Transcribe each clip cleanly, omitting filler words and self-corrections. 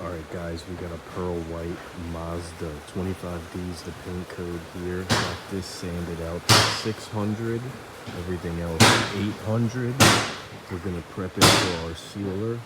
Alright guys, we got a pearl white Mazda 25D's the paint code here. Got this sanded out to 600, everything else 800. We're gonna prep it for our sealer.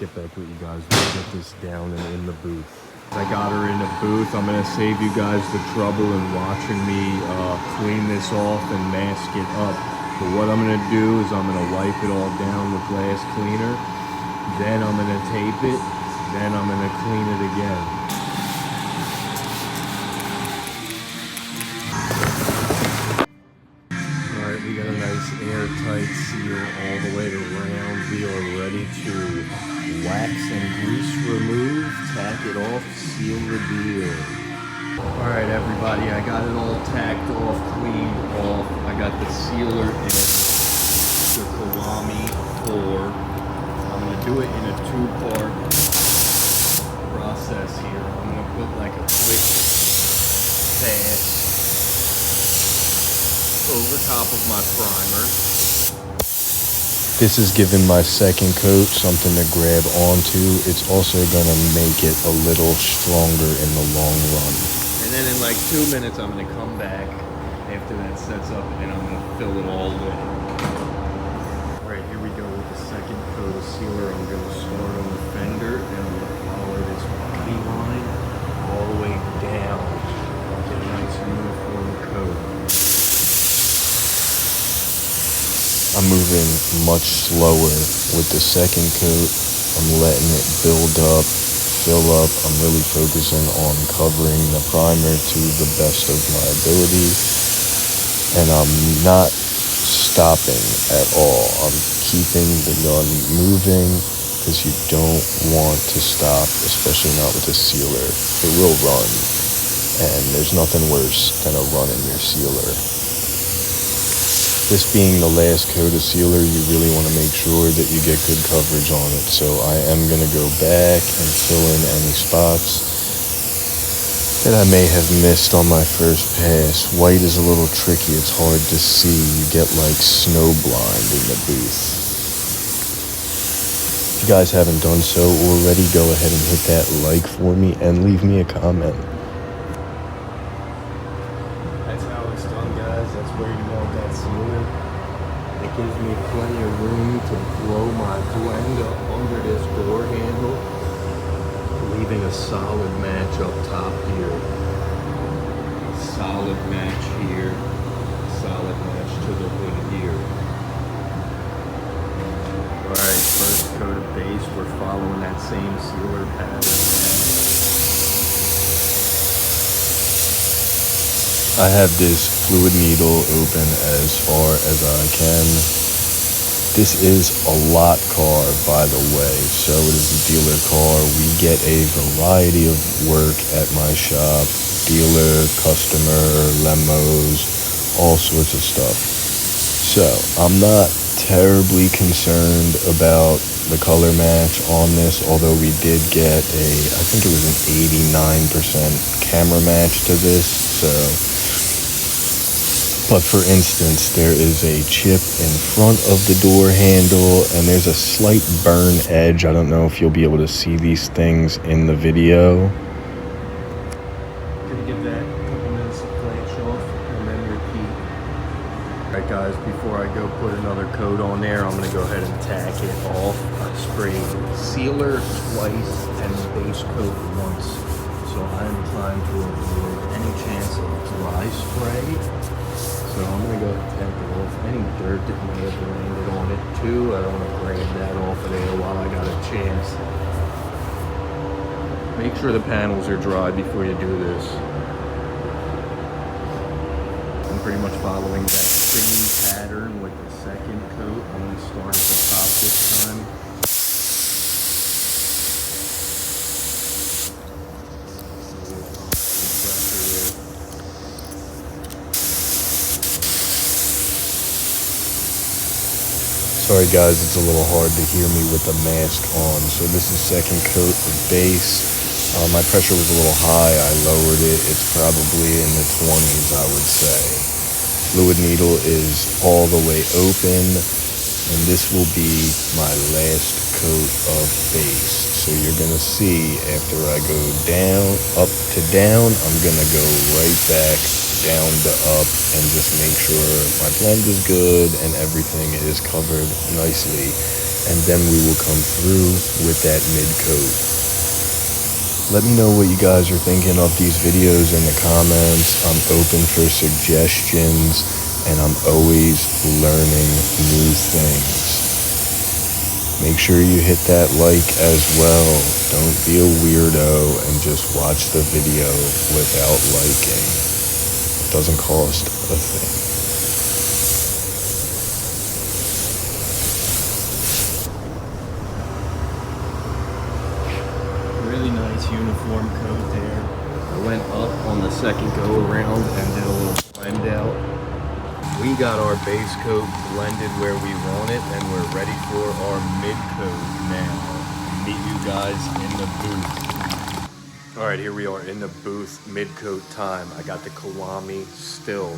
Get back with you guys, we'll get this down and in the booth. I got her in the booth. I'm gonna save you guys the trouble in watching me clean this off and mask it up. But what I'm gonna do is I'm gonna wipe it all down with glass cleaner. Then I'm gonna tape it. Then I'm gonna clean it again. Alright, we got a nice airtight seal all the way around. We are ready to wax and grease remove, tack it off, seal the deal. Alright everybody, I got it all tacked off, cleaned off. I got the sealer in the Kiwami 4. I'm gonna do it in a 2-part process here. I'm gonna put like a quick pass over top of my primer. This is giving my second coat something to grab onto. It's also gonna make it a little stronger in the long run. And then in like 2 minutes, I'm gonna come back after that sets up and I'm gonna fill it all in. All right, here we go with the second coat of sealer. I'm gonna start on the fender and I'm gonna follow this body line all the way down. Get a nice uniform coat. I'm moving much slower with the second coat. I'm letting it build up, fill up. I'm really focusing on covering the primer to the best of my ability. And I'm not stopping at all. I'm keeping the gun moving because you don't want to stop, especially not with a sealer. It will run, and there's nothing worse than a run in your sealer. This being the last coat of sealer, you really want to make sure that you get good coverage on it. So I am going to go back and fill in any spots that I may have missed on my first pass. White is a little tricky, it's hard to see. You get like snow blind in the booth. If you guys haven't done so already, go ahead and hit that like for me and leave me a comment. That's how it's done, guys. That's where you want that sealer. It gives me plenty of room to blow my blend up under this door handle, leaving a solid match up top here. Solid match here. Solid match to the hood here. Alright, first coat of base. We're following that same sealer pattern. I have this fluid needle open as far as I can. This is a lot car, by the way, so it is a dealer car. We get a variety of work at my shop. Dealer, customer, lemos, all sorts of stuff. So I'm not terribly concerned about the color match on this, although we did get I think it was an 89% camera match to this, so. But for instance, there is a chip in front of the door handle and there's a slight burn edge. I don't know if you'll be able to see these things in the video. Gonna give that a couple minutes to flash off and then repeat. Alright guys, before I go put another coat on there, I'm gonna go ahead and tack it off. I sprayed sealer twice and base coat once. So I'm trying to avoid any chance of dry spray. So I'm going to go ahead and tack it off. Any dirt that may have landed on it too, I don't want to grab that off of there while I got a chance. Make sure the panels are dry before you do this. I'm pretty much following that same pattern with the second coat. I'm going to start at the top this time. Sorry guys, it's a little hard to hear me with the mask on. So this is second coat of base. My pressure was a little high, I lowered it. It's probably in the 20s, I would say. Fluid needle is all the way open, and this will be my last coat of base. So you're gonna see after I go down, up to down, I'm gonna go right back down to up and just make sure my blend is good and everything is covered nicely. And then we will come through with that mid coat. Let me know what you guys are thinking of these videos in the comments. I'm open for suggestions and I'm always learning new things. Make sure you hit that like as well. Don't be a weirdo and just watch the video without liking. It doesn't cost a thing. Really nice uniform coat there. I went up on the second go around and did a little blend out. We got our base coat blended where we want it and we're ready for our mid coat now. Meet you guys in the booth. All right, here we are in the booth, mid coat time. I got the Kiwami still.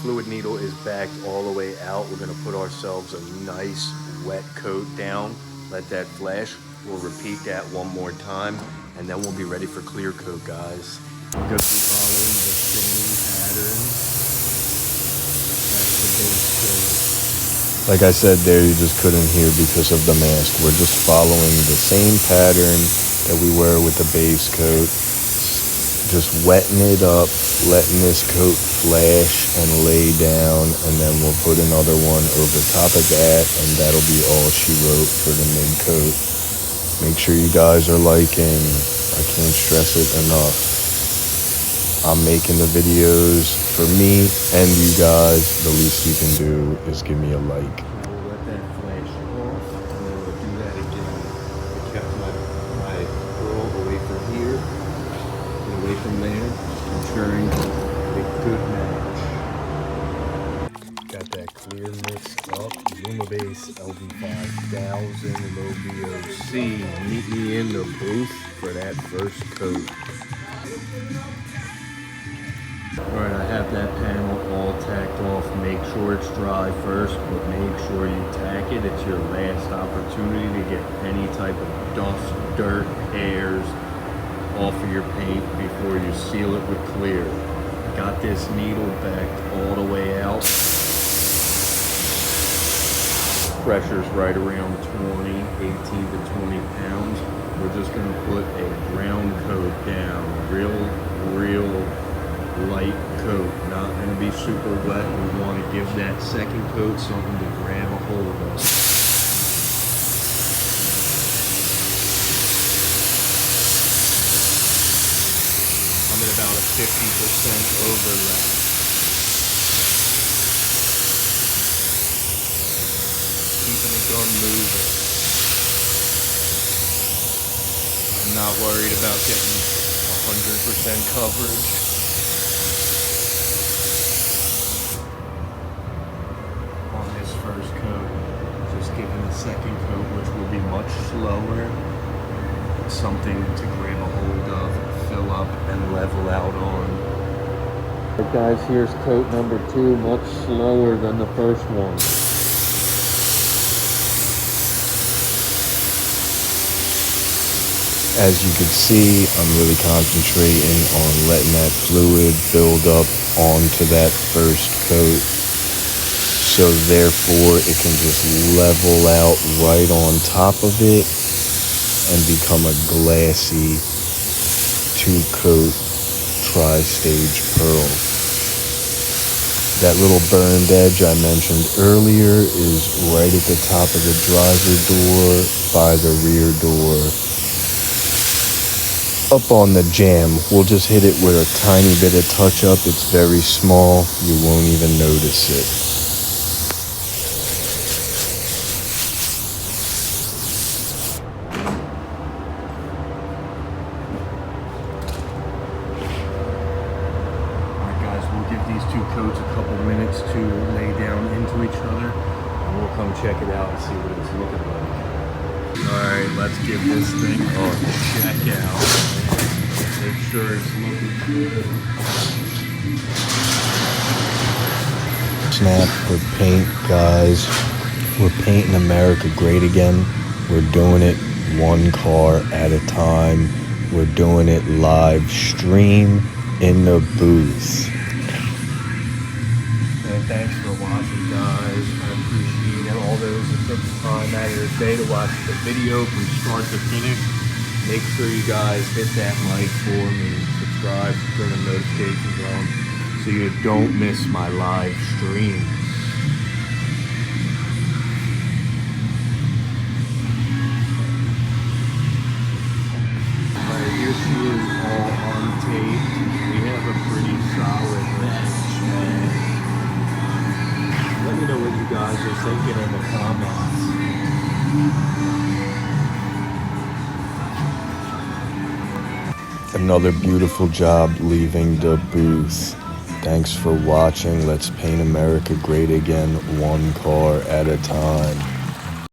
Fluid needle is backed all the way out. We're gonna put ourselves a nice wet coat down. Let that flash. We'll repeat that one more time, and then we'll be ready for clear coat, guys. We're gonna be following the same pattern as the base coat. Like I said there, you just couldn't hear because of the mask. We're just following the same pattern that we were with the base coat. Just wetting it up, letting this coat flash and lay down, and then we'll put another one over top of that, and that'll be all she wrote for the mid coat. Make sure you guys are liking. I can't stress it enough. I'm making the videos for me and you guys. The least you can do is give me a like. Now we'll let that flash off, and then we'll do that again. I kept my curl away from here, and away from there, ensuring a good match. Got that clear mix up. Lumabase LV5000 low VOC. Meet me in the booth for that first coat. Alright, I have that panel all tacked off. Make sure it's dry first, but make sure you tack it. It's your last opportunity to get any type of dust, dirt, hairs off of your paint before you seal it with clear. Got this needle backed all the way out. Pressure's right around 18 to 20 pounds. We're just going to put a ground coat down. Real light coat. Not going to be super wet. We want to give that second coat something to grab a hold of. I'm at about a 50% overlap. Keeping the gun moving. I'm not worried about getting 100% coverage. On this first coat, just giving the second coat, which will be much slower, something to grab a hold of, fill up, and level out on. Alright guys, here's coat number 2, much slower than the first one. As you can see, I'm really concentrating on letting that fluid build up onto that first coat. So therefore, it can just level out right on top of it and become a glassy 2-coat tri-stage pearl. That little burned edge I mentioned earlier is right at the top of the driver door by the rear door. Up on the jam, we'll just hit it with a tiny bit of touch up. It's very small, you won't even notice it. Alright guys, we'll give these 2 coats a couple minutes to lay down into each other, and we'll come check it out and see what it's looking like. Alright, let's give this thing a check out. Make sure it's looking good. Snap for paint, guys. We're painting America great again. We're doing it one car at a time. We're doing it live stream in the booth. And thanks for watching, guys. I appreciate all those that took the time out of their day to watch the video from start to finish. Make sure you guys hit that like for me, subscribe, turn the notifications on so you don't miss my live streams. Alright, here she is all untaped. We have a pretty solid match, man. Let me know what you guys are thinking in the comments. Another beautiful job leaving the booth. Thanks for watching. Let's paint America great again, one car at a time.